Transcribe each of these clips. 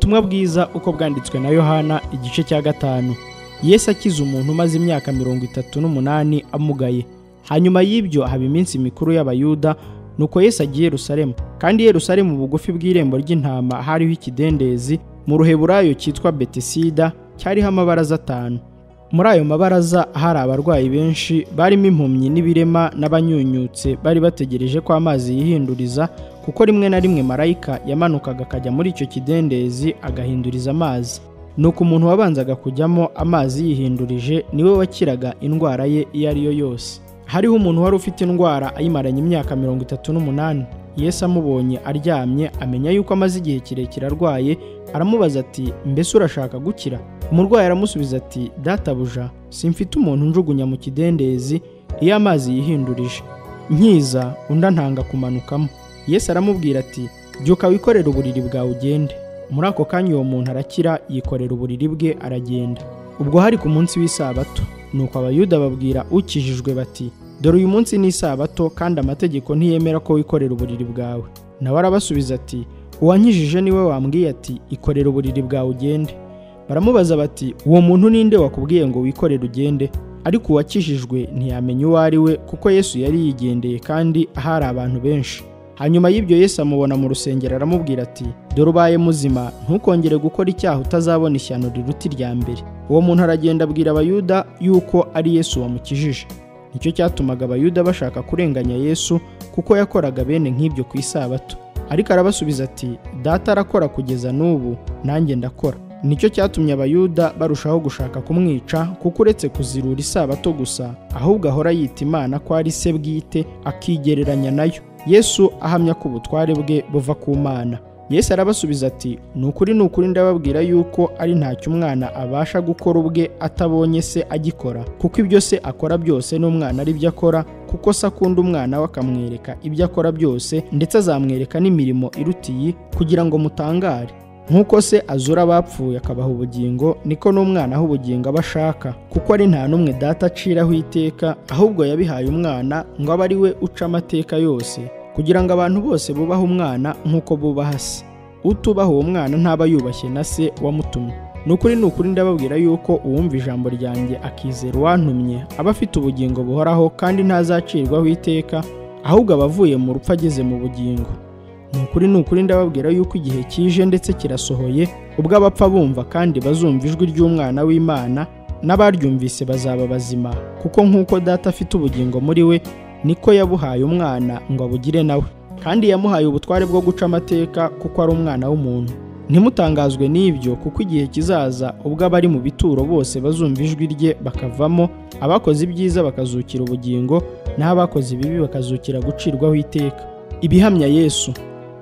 Ubutumwa bwiza uko bwanditswe na Yohana igice cya 5. Yesu akiza umuntu umaze imyaka 38 amugaye. Hanyuma y'ibyo haba iminsi mikuru y'Abayuda, nuko Yesu agiye Yerusalemu. Kandi Yerusalemu bugufi bw'irembo ry'intama hariho ikidendezi mu ruheburayo cyitwa Betesida, cyariho amabaraza 5. Muri ayo mabaraza hari abarwayi benshi, barimo impumyi n'ibirema n'abanyunyutse, bari bategereje ko amazi yihinduriza, kuko rimwe na rimwe marayika yamanukaga akajya muri icyo kidendezi agahinduriza amazi. Nuko umuntu wabanzaga kujyamo amazi yihindurije niwe wakiraga indwara ye iyo ari yo yose. Hariho umuntu wari ufite indwara ayimaranye imyaka 38. Yesu amubonye aryamye, amenya yuko amaze igihe kirekire arwaye, aramubaza ati, mbese urashaka gukira? Umurwayi aramusubiza ati, databuja, simfite umuntu njugunya mu kidendezi iyo amazi yihindurije. Nkiza undi antanga kumanukamo. Yesu aramubwira ati, byuka wikorere uburiri bwawe ugende. Muri ako kanya uwo muntu arakira, yikorera uburiri bwe aragenda. Ubwo hari ku munsi w'isabato. Nuko Abayuda babwira ukijijwe bati, dore uyu munsi ni isabato, kandi amategeko ntiyemera ko wikorera uburiri bwawe. Nawe arabasubiza ati, uwankijije niwe wambwiye ati, ikorera uburiri bwawe ugende. Baramubaza bati, uwo muntu ninde wakubwiye ngo wikorere ugende? Ariko uwakijijwe ntiyamenya uwo ari we, kuko Yesu yari yigendeye kandi hari abantu benshi. Hanyuma y'ibyo Yesu amubona mu rusengero, aramubwira ati, dore ubaye muzima, ntukongere gukora icyaha utazabona ishyano riruta irya mbere. Uwo muntu aragenda abwira Abayuda yuko ari Yesu wamukijije. Nicyo cyatumaga Abayuda bashaka kurenganya Yesu, kuko yakoraga bene nk'ibyo ku isabato. Ariko arabasubiza ati, data arakora kugeza n'ubu, nanjye ndakora. Nicyo cyatumye Abayuda barushaho gushaka kumwica, kuko uretse kuzirura isabato gusa, ahubwo ahora yita Imana ko ari se bwite, akigereranya nayo. Yesu ahamya ko ubutware bwe buva ku Mana. Yesu arabasubiza ati, ni ukuri ndababwira yuko ari ntacyo umwana abasha gukora ubwe atabonye se agikora, kuko ibyo se akora byose n'umwana ari byo akora, kuko se akunda umwana we akamwereka ibyo akora byose, ndetse azamwereka n'imirimo iruta iyi, kugira ngo mutangare. Nk'uko se azura abapfuye akabaha ubugingo, niko n'umwana aho ubugingo aba ashaka, kuko ari nta n'umwe data aciraho iteka, ahubwo yabihaye umwana ngo abe ari we uca amateka yose, kugira ngo abantu bose bubahe umwana nk'uko bubaha se. Utubaha uwo mwana ntaba yubashye na se wamutumye. Ni ukuri ndababwira yuko uwumva ijambo ryanjye akizera uwantumye aba afite ubugingo buhoraho, kandi ntazacirwaho iteka, ahubwo aba avuye mu rupfu ageze mu bugingo. Ni ukuri ndababwira yuko igihe kije ndetse kirasohoye, ubwo abapfa bumva kandi bazumva ijwi ry'umwana w'Imana, n'abaryumvise bazaba bazima, kuko nk'uko data afite ubugingo muri we, niko yabuhaye umwana ngo abugire nawe, kandi yamuhaye ubutware bwo guca amateka, kuko ari umwana w'umuntu. Ntimutangazwe n'ibyo, kuko igihe kizaza ubwo abari mu bituro bose bazumva ijwi rye bakavamo, abakoze ibyiza bakazukira ubugingo, naho abakoze ibibi bakazukira gucirwaho iteka. Ibihamya Yesu.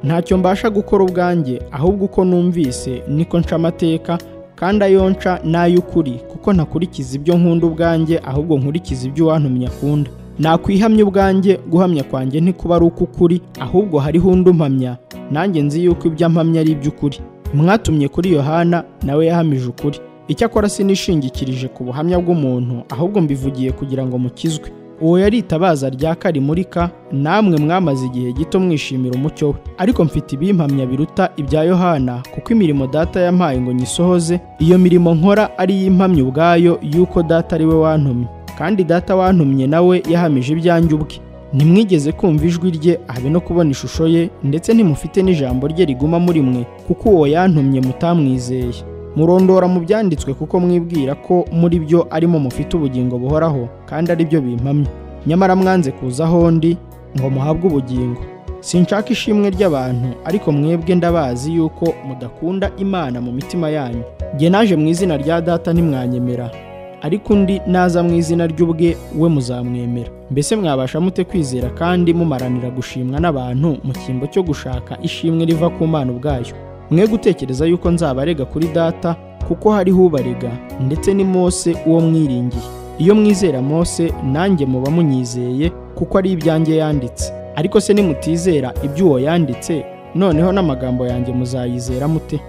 Ntacyo mbasha gukora ubwanjye, ahubwo uko numvise niko nca amateka, kandi ayo nca n'ay'ukuri, kuko ntakurikiza ibyo nkunda ubwanjye, ahubwo nkurikiza ibyo uwantumye akunda. Nakwihamya ubwanjye, guhamya kwanjye ntikuba ari uk'ukuri, ahubwo hariho undi umpamya, nanjye nzi yuko ibyo ampamya ari iby'ukuri. Mwatumye kuri Yohana, nawe yahamije ukuri. Icyakora sinishingikirije ku buhamya bw'umuntu, ahubwo mbivugiye kugira ngo mukizwe. Uwo yari itabaza ryaka rimurika, namwe mwamaze igihe gito mwishimira umucyo we. Ariko mfite ibimpamya biruta ibya Yohana, kuko imirimo data yampaye ngo nyisohoze, iyo mirimo nkora ari iy'impamya ubwayo yuko data ari we wantumye. Kandi data wantumye nawe yahamije ibyanjye ubwe. Ntimwigeze kumva ijwi rye, habe no kubona ishusho ye, ndetse ntimufite n'ijambo rye riguma muri mwe, kuko uwo yantumye mutamwizeye. Murondora mu byanditswe, kuko mwibwira ko muri byo arimo mufite ubugingo buhoraho, kandi ari byo bimpamya. Nyamara mwanze kuza aho ndi ngo muhabwe ubugingo. Sinshaka ishimwe ry'abantu, ariko mwebwe ndabazi yuko mudakunda Imana mu mitima yanyu. Jye naje mu izina rya data ntimwanyemera, ariko undi naza mu izina ry'ubwe we muzamwemera. Mbese mwabasha mute kwizera kandi mumaranira gushimwa n'abantu mu cyimbo cyo gushaka ishimwe riva ku Mana ubwayo? Mwe gutekereza yuko nzabarega kuri data, kuko hariho ubarega, ndetse ni Mose uwo mwiringiye. Iyo mwizera Mose, nanjye muba munyizeye, kuko ari ibyanjye yanditse. Ariko se nimutizera iby'uwo yanditse, noneho n'amagambo yanjye muzayizera mute?